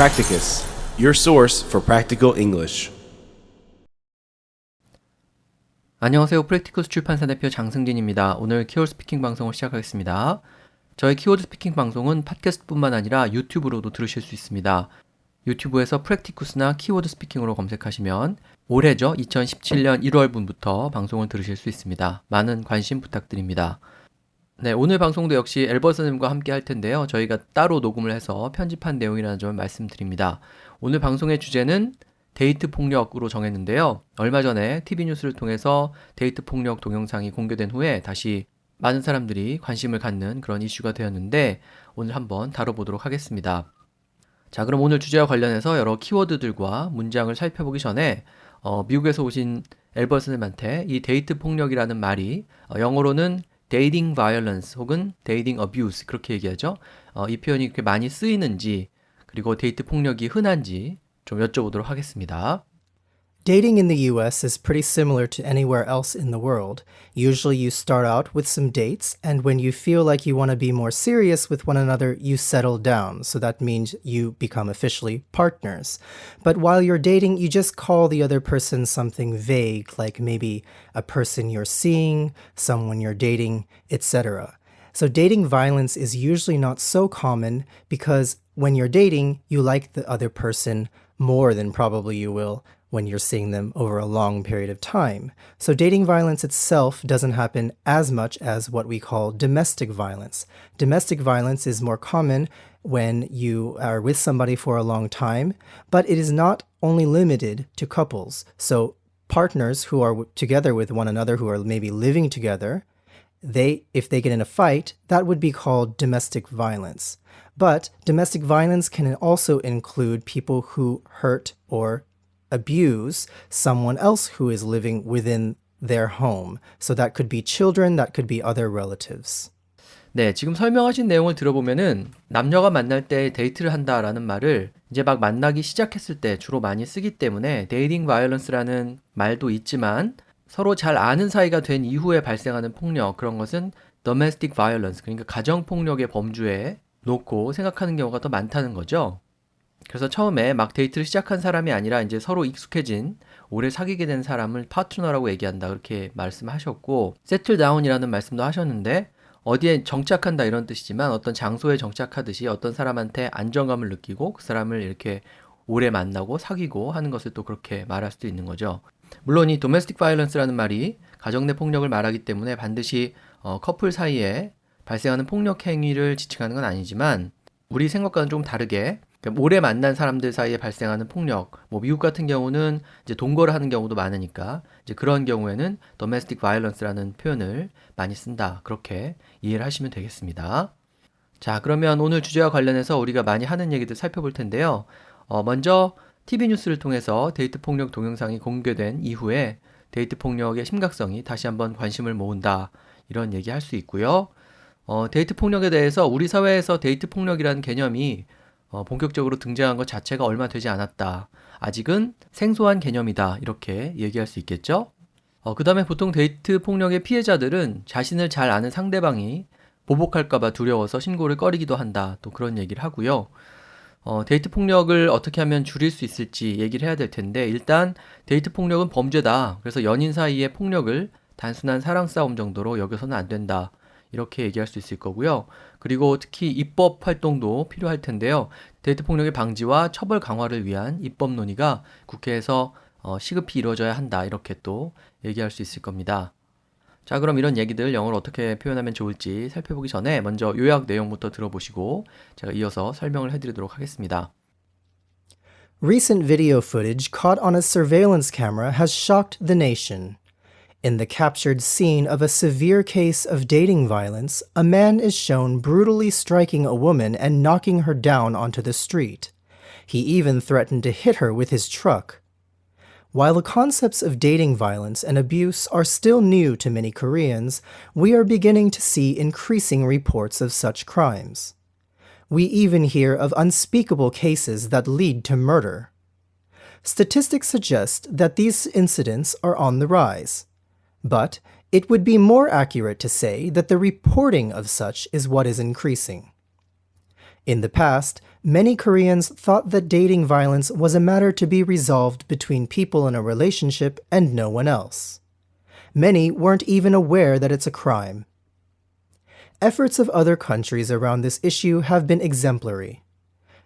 Practicus, your source for practical English. 안녕하세요. 프랙티커스 출판사 대표 장승진입니다. 오늘 키워드 스피킹 방송을 시작하겠습니다. 저희 키워드 스피킹 방송은 팟캐스트뿐만 아니라 유튜브로도 들으실 수 있습니다. 유튜브에서 프랙티쿠스나 키워드 스피킹으로 검색하시면 올해죠. 2017년 1월분부터 방송을 들으실 수 있습니다. 많은 관심 부탁드립니다. 네, 오늘 방송도 역시 엘버 선생님과 함께 할 텐데요. 저희가 따로 녹음을 해서 편집한 내용이라는 점을 말씀드립니다. 오늘 방송의 주제는 데이트 폭력으로 정했는데요. 얼마 전에 TV 뉴스를 통해서 데이트 폭력 동영상이 공개된 후에 다시 많은 사람들이 관심을 갖는 그런 이슈가 되었는데 오늘 한번 다뤄보도록 하겠습니다. 자, 그럼 오늘 주제와 관련해서 여러 키워드들과 문장을 살펴보기 전에 미국에서 오신 엘버 선생님한테 이 데이트 폭력이라는 말이 영어로는 dating violence 혹은 dating abuse 그렇게 얘기하죠. 이 표현이 그렇게 많이 쓰이는지 그리고 데이트 폭력이 흔한지 좀 여쭤보도록 하겠습니다. Dating in the US is pretty similar to anywhere else in the world. Usually you start out with some dates, and when you feel like you want to be more serious with one another, you settle down. So that means you become officially partners. But while you're dating, you just call the other person something vague, like maybe a person you're seeing, someone you're dating, etc. So dating violence is usually not so common because when you're dating, you like the other person more than probably you will when you're seeing them over a long period of time. So dating violence itself doesn't happen as much as what we call domestic violence. Domestic violence is more common when you are with somebody for a long time, but it is not only limited to couples. So partners who are together with one another, who are maybe living together, if they get in a fight, that would be called domestic violence. But domestic violence can also include people who hurt or abuse someone else who is living within their home. So that could be children, that could be other relatives. 네, 지금 설명하신 내용을 들어보면은 남녀가 만날 때 데이트를 한다라는 말을 이제 막 만나기 시작했을 때 주로 많이 쓰기 때문에 데이팅 바이올런스라는 말도 있지만 서로 잘 아는 사이가 된 이후에 발생하는 폭력, 그런 것은 domestic violence, 그러니까 가정폭력의 범주에 놓고 생각하는 경우가 더 많다는 거죠. 그래서 처음에 막 데이트를 시작한 사람이 아니라 이제 서로 익숙해진 오래 사귀게 된 사람을 파트너라고 얘기한다 그렇게 말씀하셨고 settle down이라는 말씀도 하셨는데 어디에 정착한다 이런 뜻이지만 어떤 장소에 정착하듯이 어떤 사람한테 안정감을 느끼고 그 사람을 이렇게 오래 만나고 사귀고 하는 것을 또 그렇게 말할 수도 있는 거죠. 물론 이 domestic violence라는 말이 가정 내 폭력을 말하기 때문에 반드시 커플 사이에 발생하는 폭력 행위를 지칭하는 건 아니지만 우리 생각과는 좀 다르게 오래 만난 사람들 사이에 발생하는 폭력, 미국 같은 경우는 이제 동거를 하는 경우도 많으니까 이제 그런 경우에는 domestic violence라는 표현을 많이 쓴다. 그렇게 이해를 하시면 되겠습니다. 자, 그러면 오늘 주제와 관련해서 우리가 많이 하는 얘기들 살펴볼 텐데요. 먼저 TV 뉴스를 통해서 데이트 폭력 동영상이 공개된 이후에 데이트 폭력의 심각성이 다시 한번 관심을 모은다. 이런 얘기 할 수 있고요. 데이트 폭력에 대해서 우리 사회에서 데이트 폭력이라는 개념이 본격적으로 등장한 것 자체가 얼마 되지 않았다. 아직은 생소한 개념이다. 이렇게 얘기할 수 있겠죠? 그 다음에 보통 데이트 폭력의 피해자들은 자신을 잘 아는 상대방이 보복할까봐 두려워서 신고를 꺼리기도 한다. 또 그런 얘기를 하고요. 데이트 폭력을 어떻게 하면 줄일 수 있을지 얘기를 해야 될 텐데 일단 데이트 폭력은 범죄다. 그래서 연인 사이의 폭력을 단순한 사랑 싸움 정도로 여겨서는 안 된다. 이렇게 얘기할 수 있을 거고요. 그리고 특히 입법 활동도 필요할 텐데요. 데이트 폭력의 방지와 처벌 강화를 위한 입법 논의가 국회에서 시급히 이루어져야 한다. 이렇게 또 얘기할 수 있을 겁니다. 자, 그럼 이런 얘기들 영어로 어떻게 표현하면 좋을지 살펴보기 전에 먼저 요약 내용부터 들어보시고 제가 이어서 설명을 해드리도록 하겠습니다. Recent video footage caught on a surveillance camera has shocked the nation. In the captured scene of a severe case of dating violence, a man is shown brutally striking a woman and knocking her down onto the street. He even threatened to hit her with his truck. While the concepts of dating violence and abuse are still new to many Koreans, we are beginning to see increasing reports of such crimes. We even hear of unspeakable cases that lead to murder. Statistics suggest that these incidents are on the rise. But it would be more accurate to say that the reporting of such is what is increasing. In the past, many Koreans thought that dating violence was a matter to be resolved between people in a relationship and no one else. Many weren't even aware that it's a crime. Efforts of other countries around this issue have been exemplary.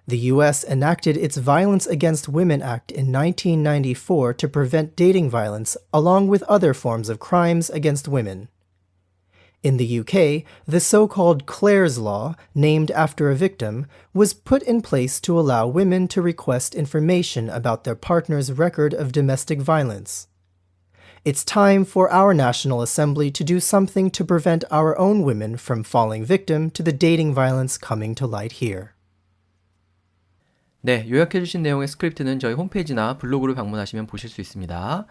The US enacted its Violence Against Women Act in 1994 to prevent dating violence, along with other forms of crimes against women. In the UK, the so-called Clare's Law, named after a victim, was put in place to allow women to request information about their partner's record of domestic violence. It's time for our National Assembly to do something to prevent our own women from falling victim to the dating violence coming to light here. 네, 요약해주신 내용의 스크립트는 저희 홈페이지나 블로그를 방문하시면 보실 수 있습니다.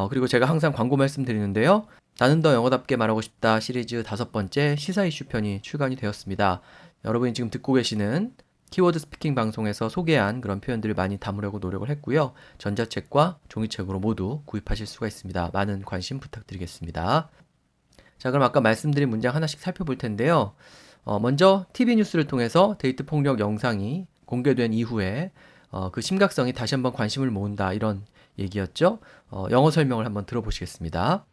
그리고 제가 항상 광고 말씀드리는데요. 나는 더 영어답게 말하고 싶다 시리즈 5번째 시사 이슈 편이 출간이 되었습니다. 여러분이 지금 듣고 계시는 키워드 스피킹 방송에서 소개한 그런 표현들을 많이 담으려고 노력을 했고요. 전자책과 종이책으로 모두 구입하실 수가 있습니다. 많은 관심 부탁드리겠습니다. 자, 그럼 아까 말씀드린 문장 하나씩 살펴볼 텐데요. 먼저 TV 뉴스를 통해서 데이트 폭력 영상이 공개된 이후에 그 심각성이 다시 한번 관심을 모은다 이런 얘기였죠. 영어 설명을 한번 들어보시겠습니다.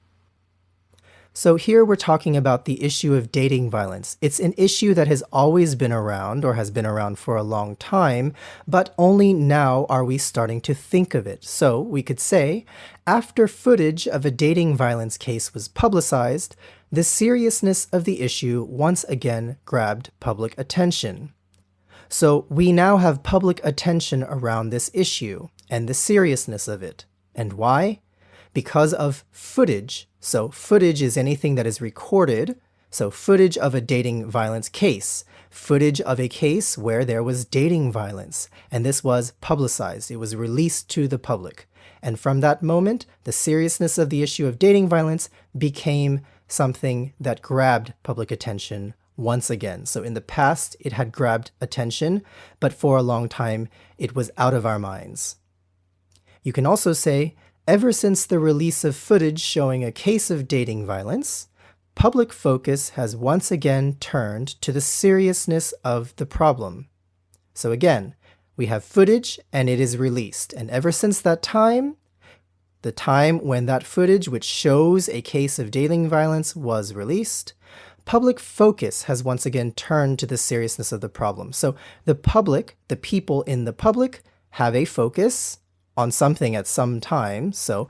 So here we're talking about the issue of dating violence. It's an issue that has always been around or has been around for a long time, but only now are we starting to think of it. So we could say, after footage of a dating violence case was publicized, the seriousness of the issue once again grabbed public attention. So we now have public attention around this issue and the seriousness of it. And why? Because of footage. So footage is anything that is recorded. So footage of a dating violence case. Footage of a case where there was dating violence. And this was publicized. It was released to the public. And from that moment, the seriousness of the issue of dating violence became something that grabbed public attention once again. So in the past, it had grabbed attention, but for a long time, it was out of our minds. You can also say, ever since the release of footage showing a case of dating violence, public focus has once again turned to the seriousness of the problem. So again, we have footage and it is released. And ever since that time, the time when that footage which shows a case of dating violence was released, public focus has once again turned to the seriousness of the problem. So the public, the people in the public, have a focus on something at some time. So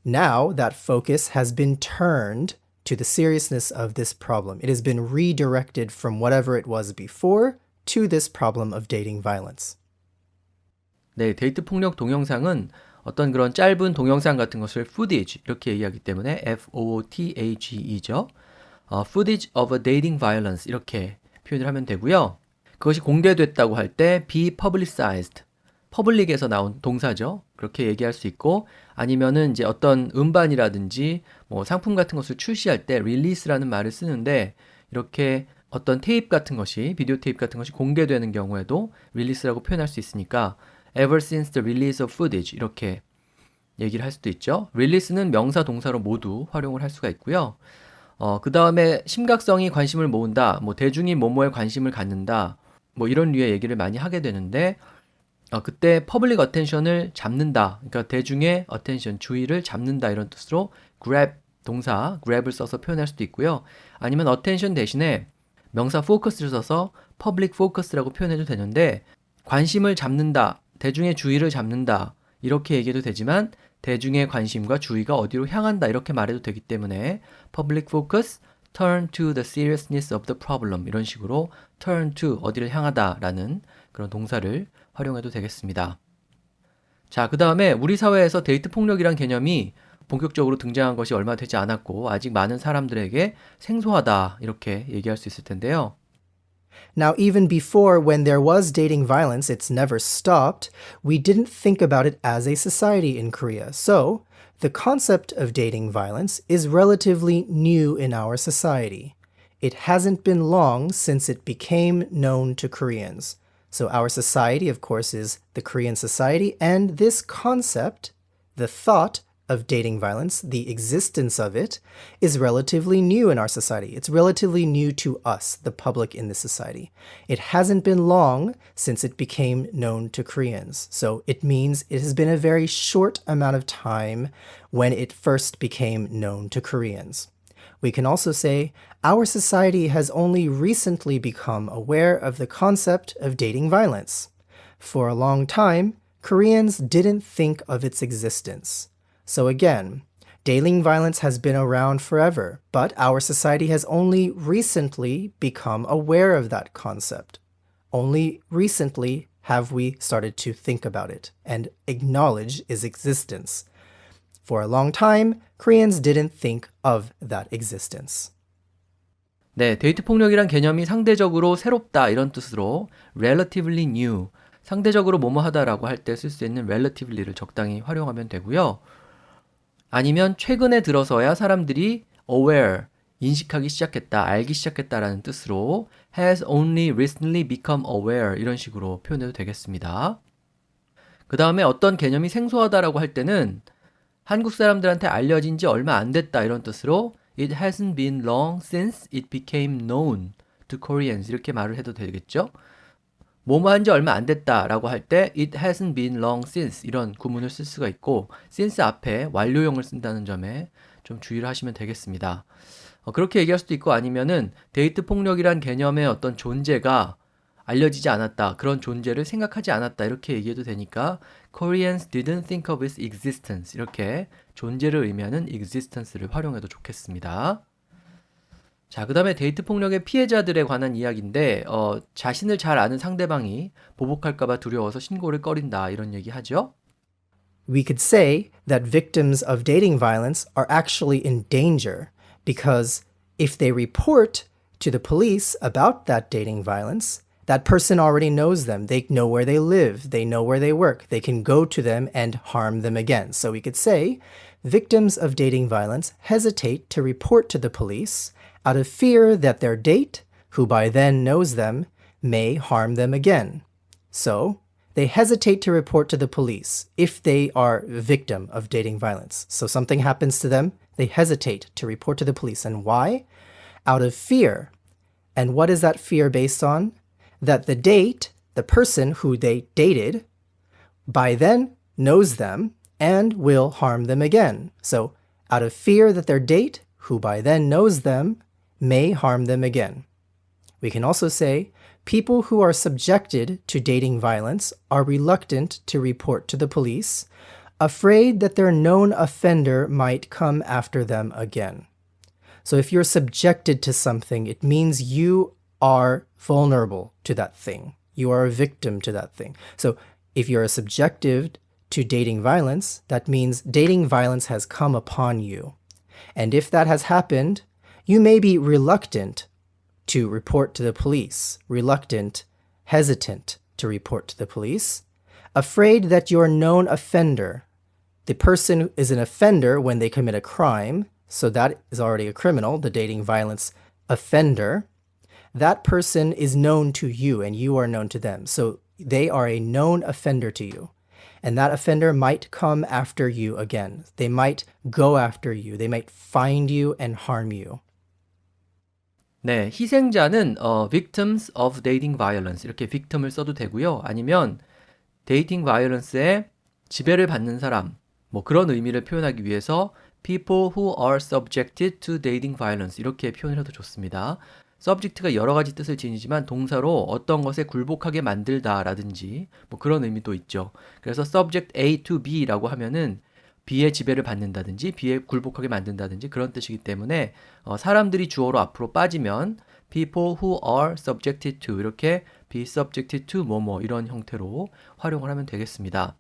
now that focus has been turned to the seriousness of this problem. It has been redirected from whatever it was before to this problem of dating violence. 네, 데이트 폭력 동영상은 어떤 그런 짧은 동영상 같은 것을 footage 이렇게 얘기하기 때문에 footage이죠. footage of a dating violence 이렇게 표현을 하면 되고요. 그것이 공개됐다고 할 때 be publicized, 퍼블릭에서 나온 동사죠. 그렇게 얘기할 수 있고 아니면은 이제 어떤 음반이라든지 뭐 상품 같은 것을 출시할 때 release라는 말을 쓰는데 이렇게 어떤 테이프 같은 것이 비디오 테이프 같은 것이 공개되는 경우에도 release라고 표현할 수 있으니까 ever since the release of footage 이렇게 얘기를 할 수도 있죠. release는 명사 동사로 모두 활용을 할 수가 있고요. 그 다음에 심각성이 관심을 모은다, 뭐 대중이 뭐뭐에 관심을 갖는다, 뭐 이런 류의 얘기를 많이 하게 되는데 그때 퍼블릭 어텐션을 잡는다, 그러니까 대중의 어텐션, 주의를 잡는다 이런 뜻으로 grab 동사, grab을 써서 표현할 수도 있고요. 아니면 어텐션 대신에 명사 focus를 써서 public focus라고 표현해도 되는데 관심을 잡는다, 대중의 주의를 잡는다 이렇게 얘기해도 되지만 대중의 관심과 주의가 어디로 향한다 이렇게 말해도 되기 때문에 public focus, turn to the seriousness of the problem 이런 식으로 turn to 어디를 향하다 라는 그런 동사를 활용해도 되겠습니다. 자, 그 다음에 우리 사회에서 데이트 폭력이란 개념이 본격적으로 등장한 것이 얼마 되지 않았고 아직 많은 사람들에게 생소하다 이렇게 얘기할 수 있을 텐데요. Now, even before, when there was dating violence, it's never stopped, we didn't think about it as a society in Korea. So, the concept of dating violence is relatively new in our society. It hasn't been long since it became known to Koreans. So, our society, of course, is the Korean society, and this concept, the thought, of dating violence, the existence of it, is relatively new in our society. It's relatively new to us, the public in this society. It hasn't been long since it became known to Koreans. So it means it has been a very short amount of time when it first became known to Koreans. We can also say our society has only recently become aware of the concept of dating violence. For a long time, Koreans didn't think of its existence. So again, dating violence has been around forever, but our society has only recently become aware of that concept. Only recently have we started to think about it and acknowledge its existence. For a long time, Koreans didn't think of that existence. 네, 데이트 폭력이란 개념이 상대적으로 새롭다 이런 뜻으로 relatively new, 상대적으로 뭐뭐하다라고 할 때 쓸 수 있는 relativelly를 적당히 활용하면 되고요. 아니면 최근에 들어서야 사람들이 aware, 인식하기 시작했다, 알기 시작했다라는 뜻으로 has only recently become aware 이런 식으로 표현해도 되겠습니다. 그 다음에 어떤 개념이 생소하다라고 할 때는 한국 사람들한테 알려진 지 얼마 안 됐다 이런 뜻으로 It hasn't been long since it became known to Koreans 이렇게 말을 해도 되겠죠? 뭐뭐 한 지 얼마 안 됐다라고 할 때 It hasn't been long since 이런 구문을 쓸 수가 있고 since 앞에 완료형을 쓴다는 점에 좀 주의를 하시면 되겠습니다. 그렇게 얘기할 수도 있고 아니면은 데이트 폭력이란 개념의 어떤 존재가 알려지지 않았다. 그런 존재를 생각하지 않았다. 이렇게 얘기해도 되니까 Koreans didn't think of its existence. 이렇게 존재를 의미하는 existence를 활용해도 좋겠습니다. 자, 그 다음에 데이트 폭력의 피해자들에 관한 이야기인데 자신을 잘 아는 상대방이 보복할까봐 두려워서 신고를 꺼린다. 이런 얘기 하죠. We could say that victims of dating violence are actually in danger because if they report to the police about that dating violence, that person already knows them. They know where they live. They know where they work. They can go to them and harm them again. So we could say victims of dating violence hesitate to report to the police out of fear that their date, who by then knows them, may harm them again. So they hesitate to report to the police if they are a victim of dating violence. So something happens to them, they hesitate to report to the police. And why? Out of fear. And what is that fear based on? That the date, the person who they dated, by then knows them and will harm them again. So out of fear that their date, who by then knows them, may harm them again. We can also say people who are subjected to dating violence are reluctant to report to the police, afraid that their known offender might come after them again. So if you're subjected to something, it means you are vulnerable to that thing. You are a victim to that thing. So if you're subjected to dating violence, that means dating violence has come upon you. And if that has happened, you may be reluctant to report to the police, reluctant, hesitant to report to the police, afraid that your known offender, the person is an offender when they commit a crime, so that is already a criminal, the dating violence offender, that person is known to you and you are known to them. So they are a known offender to you. And that offender might come after you again. They might go after you. They might find you and harm you. 네, 희생자는 victims of dating violence 이렇게 victim을 써도 되고요. 아니면 dating violence에 지배를 받는 사람 뭐 그런 의미를 표현하기 위해서 people who are subjected to dating violence 이렇게 표현을 해도 좋습니다. subject가 여러 가지 뜻을 지니지만 동사로 어떤 것에 굴복하게 만들다 라든지 뭐 그런 의미도 있죠. 그래서 subject A to B라고 하면은 B의 지배를 받는다든지 B에 굴복하게 만든다든지 그런 뜻이기 때문에 사람들이 주어로 앞으로 빠지면 people who are subjected to 이렇게 be subjected to 뭐뭐 이런 형태로 활용을 하면 되겠습니다.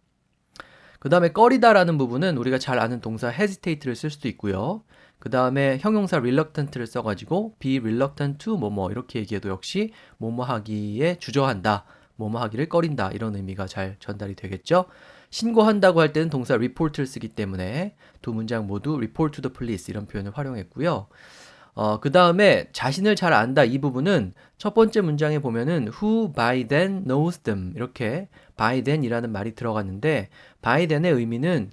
그 다음에 꺼리다라는 부분은 우리가 잘 아는 동사 hesitate를 쓸 수도 있고요. 그 다음에 형용사 reluctant를 써가지고 be reluctant to 뭐뭐 이렇게 얘기해도 역시 뭐뭐 하기에 주저한다, 뭐뭐 하기를 꺼린다 이런 의미가 잘 전달이 되겠죠. 신고한다고 할 때는 동사 report를 쓰기 때문에 두 문장 모두 report to the police 이런 표현을 활용했고요. 그 다음에 자신을 잘 안다 이 부분은 첫 번째 문장에 보면은 who by then knows them 이렇게 by then 이라는 말이 들어갔는데 by then의 의미는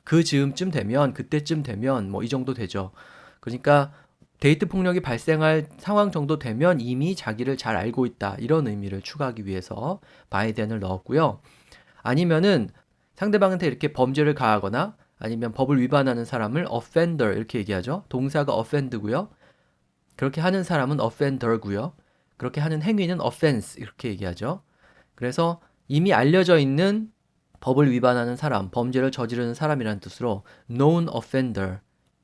그 즈음쯤 되면, 그때쯤 되면 뭐 이 정도 되죠. 그러니까 데이트 폭력이 발생할 상황 정도 되면 이미 자기를 잘 알고 있다. 이런 의미를 추가하기 위해서 by then을 넣었고요. 아니면은 상대방한테 이렇게 범죄를 가하거나 아니면 법을 위반하는 사람을 offender 이렇게 얘기하죠. 동사가 offend고요. 그렇게 하는 사람은 offender고요. 그렇게 하는 행위는 offense 이렇게 얘기하죠. 그래서 이미 알려져 있는 법을 위반하는 사람, 범죄를 저지르는 사람이라는 뜻으로 known offender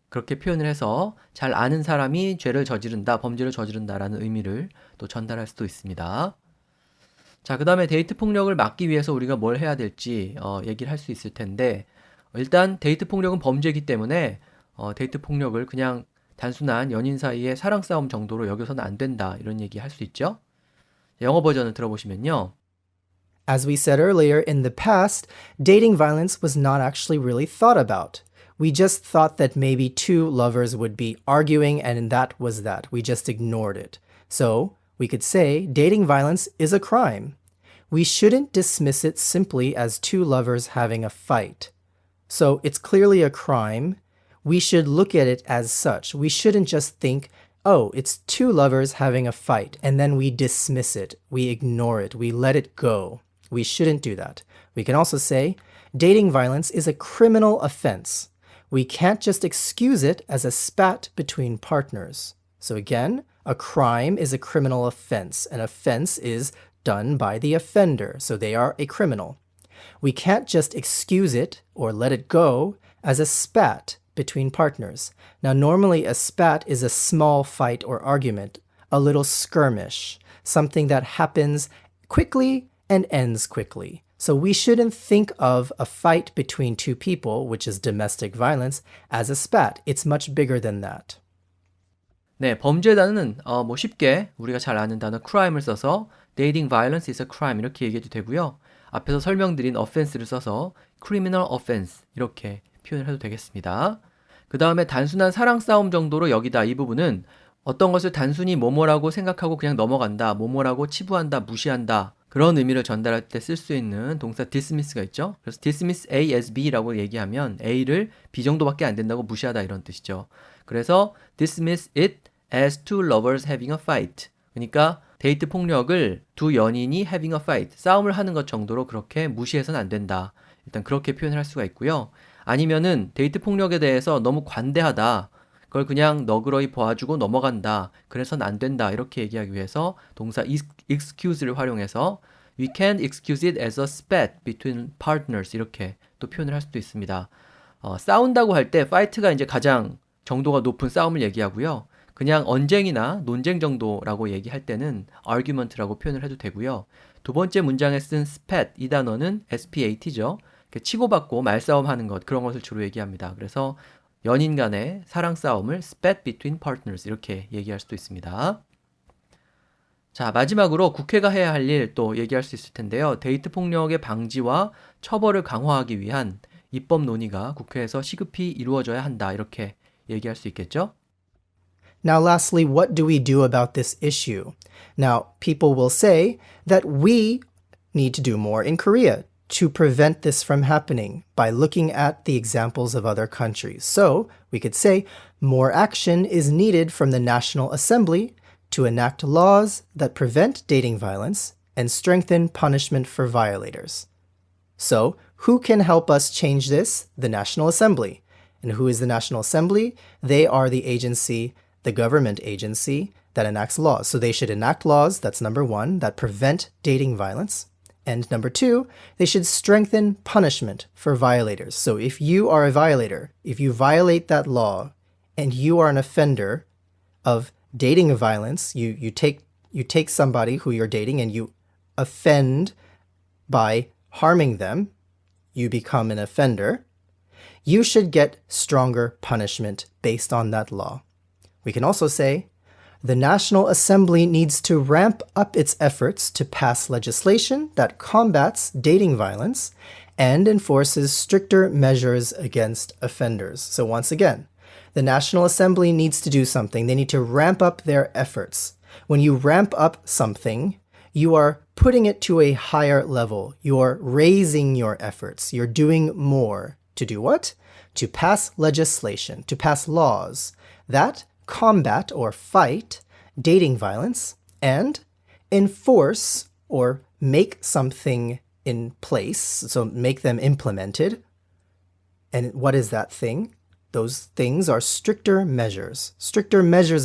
그렇게 표현을 해서 잘 아는 사람이 죄를 저지른다, 범죄를 저지른다라는 의미를 또 전달할 수도 있습니다. 자, 그 다음에 데이트 폭력을 막기 위해서 우리가 뭘 해야 될지 얘기를 할 수 있을 텐데 일단 데이트 폭력은 범죄이기 때문에 데이트 폭력을 그냥 단순한 연인 사이의 사랑 싸움 정도로 여겨서는 안 된다 이런 얘기 할 수 있죠. 영어 버전을 들어보시면요. As we said earlier, in the past, dating violence was not actually really thought about. We just thought that maybe two lovers would be arguing and that was that. We just ignored it. So, we could say dating violence is a crime. We shouldn't dismiss it simply as two lovers having a fight. So, it's clearly a crime. We should look at it as such. We shouldn't just think, oh, it's two lovers having a fight, and then we dismiss it, we ignore it, we let it go. We shouldn't do that. We can also say, dating violence is a criminal offense. We can't just excuse it as a spat between partners. So again, a crime is a criminal offense. An offense is done by the offender, so they are a criminal. We can't just excuse it or let it go as a spat between partners. Now, normally a spat is a small fight or argument, a little skirmish, something that happens quickly and ends quickly. So we shouldn't think of a fight between two people, which is domestic violence, as a spat. It's much bigger than that. 네, 범죄 단어는 뭐 쉽게 우리가 잘 아는 단어 crime을 써서 dating violence is a crime 이렇게 얘기해도 되고요. 앞에서 설명드린 offense를 써서 criminal offense 이렇게 표현을 해도 되겠습니다. 그 다음에 단순한 사랑 싸움 정도로 여기다 이 부분은 어떤 것을 단순히 뭐뭐라고 생각하고 그냥 넘어간다, 뭐뭐라고 치부한다, 무시한다 그런 의미를 전달할 때 쓸 수 있는 동사 dismiss가 있죠. 그래서 dismiss A as B라고 얘기하면 A를 B 정도밖에 안 된다고 무시하다 이런 뜻이죠. 그래서 dismiss it as two lovers having a fight. 그러니까 데이트 폭력을 두 연인이 having a fight, 싸움을 하는 것 정도로 그렇게 무시해서는 안 된다. 일단 그렇게 표현을 할 수가 있고요. 아니면은 데이트 폭력에 대해서 너무 관대하다. 그걸 그냥 너그러이 봐주고 넘어간다. 그래서는 안 된다. 이렇게 얘기하기 위해서 동사 excuse를 활용해서 We can't excuse it as a spat between partners. 이렇게 또 표현을 할 수도 있습니다. 싸운다고 할 때 fight가 이제 가장 정도가 높은 싸움을 얘기하고요. 그냥 언쟁이나 논쟁 정도라고 얘기할 때는 argument라고 표현을 해도 되고요. 두 번째 문장에 쓴 spat 이 단어는 spat죠. 치고받고 말싸움하는 것 그런 것을 주로 얘기합니다. 그래서 연인 간의 사랑 싸움을 spat between partners 이렇게 얘기할 수도 있습니다. 자, 마지막으로 국회가 해야 할 일 또 얘기할 수 있을 텐데요. 데이트 폭력의 방지와 처벌을 강화하기 위한 입법 논의가 국회에서 시급히 이루어져야 한다. 이렇게 얘기할 수 있겠죠? Now, lastly, what do we do about this issue? Now, people will say that we need to do more in Korea to prevent this from happening by looking at the examples of other countries. So, we could say more action is needed from the National Assembly to enact laws that prevent dating violence and strengthen punishment for violators. So, who can help us change this? The National Assembly. And who is the National Assembly? They are the agency, the government agency that enacts laws. So they should enact laws, that's number one, that prevent dating violence. And number two, they should strengthen punishment for violators. So if you are a violator, if you violate that law and you are an offender of dating violence, you take somebody who you're dating and you offend by harming them, you become an offender, you should get stronger punishment based on that law. We can also say, the National Assembly needs to ramp up its efforts to pass legislation that combats dating violence and enforces stricter measures against offenders. So once again, the National Assembly needs to do something. They need to ramp up their efforts. When you ramp up something, you are putting it to a higher level. You're raising your efforts. You're doing more To do what? To pass legislation, to pass laws that combat or fight dating violence and enforce or make something in place, so make them implemented. And what is that thing? Those things are stricter measures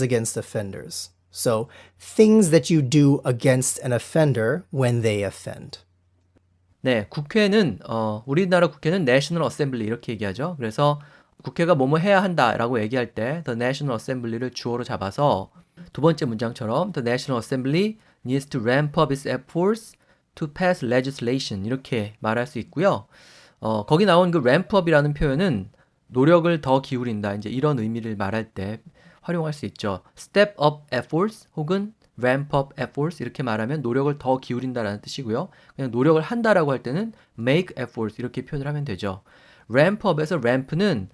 against offenders. So things that you do against an offender when they offend. 네, 국회는 우리나라 국회는 National Assembly 이렇게 얘기하죠. 그래서 국회가 뭐뭐 해야 한다라고 얘기할 때 The National Assembly를 주어로 잡아서 두 번째 문장처럼 The National Assembly needs to ramp up its efforts to pass legislation 이렇게 말할 수 있고요. 거기 나온 그 ramp up이라는 표현은 노력을 더 기울인다. 이제 이런 의미를 말할 때 활용할 수 있죠. step up efforts 혹은 ramp up efforts 이렇게 말하면 노력을 더 기울인다라는 뜻이고요. 그냥 노력을 한다라고 할 때는 make efforts 이렇게 표현을 하면 되죠. ramp up에서 ramp는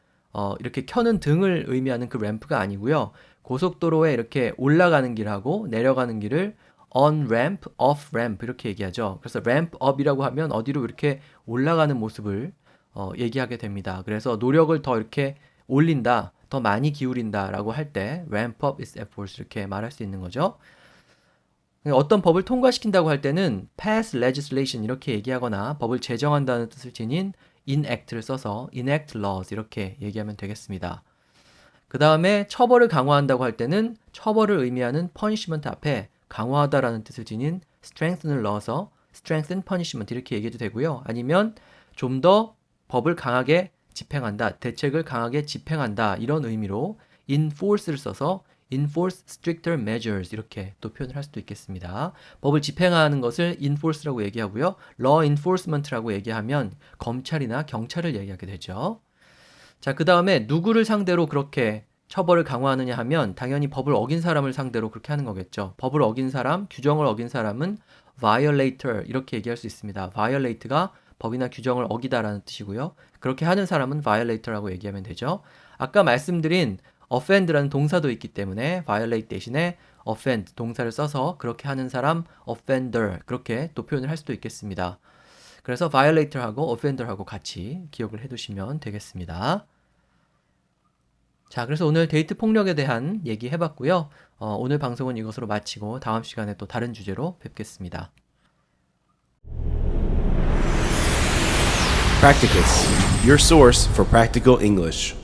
이렇게 켜는 등을 의미하는 그 ramp가 아니고요. 고속도로에 이렇게 올라가는 길하고 내려가는 길을 on ramp, off ramp 이렇게 얘기하죠. 그래서 ramp up이라고 하면 어디로 이렇게 올라가는 모습을 얘기하게 됩니다. 그래서 노력을 더 이렇게 올린다, 더 많이 기울인다라고 할 때 ramp up its efforts 이렇게 말할 수 있는 거죠. 어떤 법을 통과시킨다고 할 때는 pass legislation 이렇게 얘기하거나 법을 제정한다는 뜻을 지닌 enact를 써서 enact laws 이렇게 얘기하면 되겠습니다. 그 다음에 처벌을 강화한다고 할 때는 처벌을 의미하는 punishment 앞에 강화하다라는 뜻을 지닌 strengthen을 넣어서 strengthen punishment 이렇게 얘기해도 되고요. 아니면 좀 더 법을 강하게 집행한다, 대책을 강하게 집행한다 이런 의미로 enforce를 써서 enforce stricter measures 이렇게 또 표현을 할 수도 있겠습니다. 법을 집행하는 것을 enforce라고 얘기하고요. law enforcement라고 얘기하면 검찰이나 경찰을 얘기하게 되죠. 자, 그 다음에 누구를 상대로 그렇게 처벌을 강화하느냐 하면 당연히 법을 어긴 사람을 상대로 그렇게 하는 거겠죠. 법을 어긴 사람, 규정을 어긴 사람은 violator 이렇게 얘기할 수 있습니다. violate가 법이나 규정을 어기다라는 뜻이고요. 그렇게 하는 사람은 violator라고 얘기하면 되죠. 아까 말씀드린 offend라는 동사도 있기 때문에 violate 대신에 offend 동사를 써서 그렇게 하는 사람 offender 그렇게 또 표현을 할 수도 있겠습니다. 그래서 violator하고 offender하고 같이 기억을 해두시면 되겠습니다. 자, 그래서 오늘 데이트 폭력에 대한 얘기 해봤고요. 오늘 방송은 이것으로 마치고 다음 시간에 또 다른 주제로 뵙겠습니다. Practicus, your source for practical English.